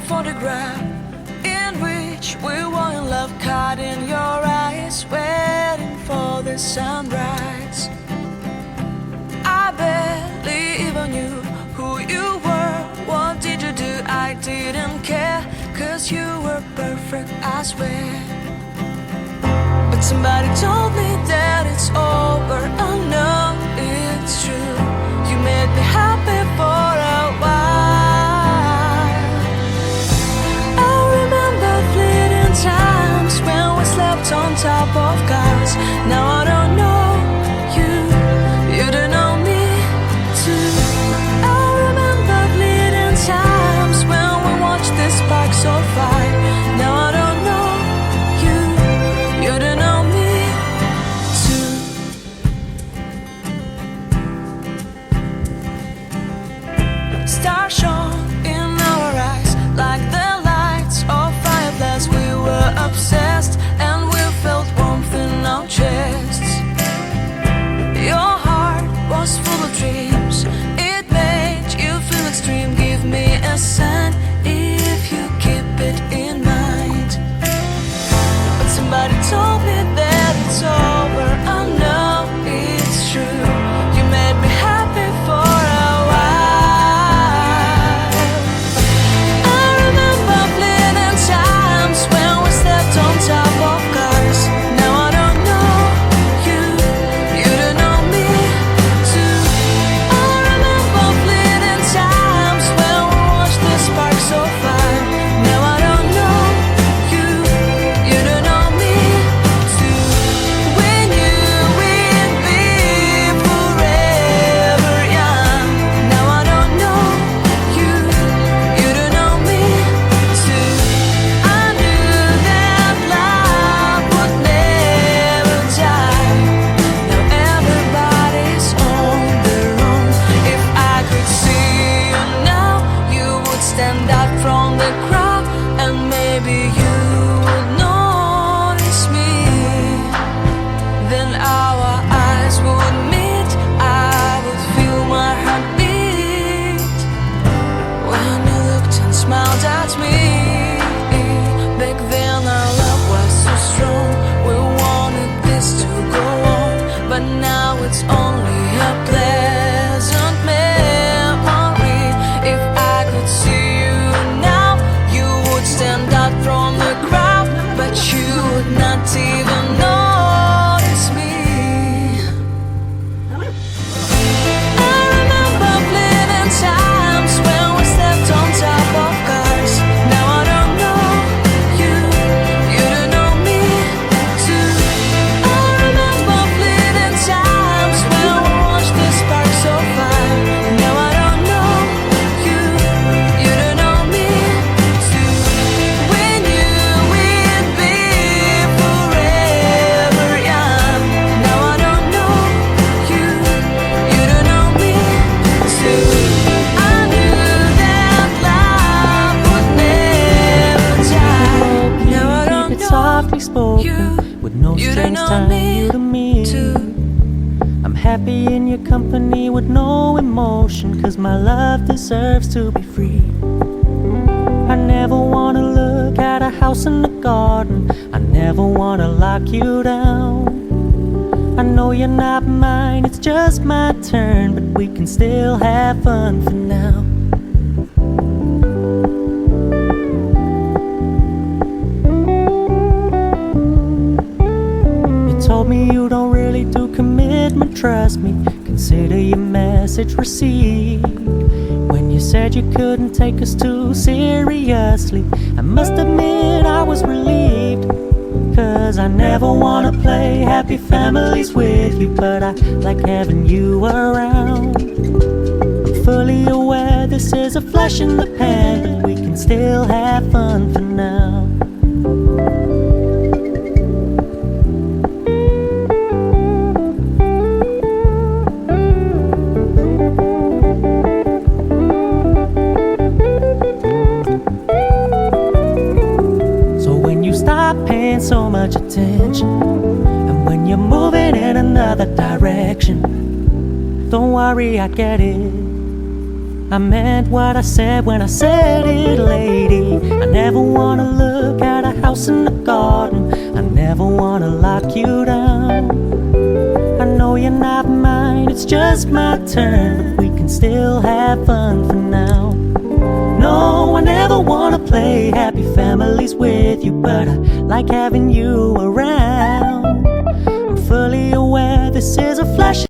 photograph in which we were in love, caught in your eyes, waiting for the sunrise. I barely even knew who you were. What did you do? I didn't care, 'cause you were perfect, I swear. But somebody told me that it's over. I know it's true. You made me happy for a while. I remember fleeting times when we slept on top of cars. Now I don't know you, you don't know me too. I remember fleeting times when we watched the sparks so fire. Now I don't know you, you don't know me too. Stars shone in our eyes like the lights of fireflies. We were obsessed and we felt warmth in our chests. Your heart was full of dreams, it made you feel extreme. Give me a sign if you keep it in mind. But somebody told me that it's over. I know it's true. You made me happy for a while. happy in your company with no emotion, 'cause my love deserves to be free. I never wanna look at a house in the garden, I never wanna lock you down. I know you're not mine, it's just my turn, but we can still have fun for now. You told me you don't really do commitment, trust me, consider your message received. When you said you couldn't take us too seriously, I must admit I was relieved. 'Cause I never wanna play happy families with you, but I like having you around. I'm fully aware this is a flash in the pan, but we can still have fun for now. Stop paying so much attention, and when you're moving in another direction, don't worry, I get it. I meant what I said when I said it, lady. I never wanna look at a house in the garden, I never wanna lock you down. I know you're not mine, it's just my turn, we can still have fun for now. No, I never wanna play happy families with you, but I like having you around. I'm fully aware this is a flash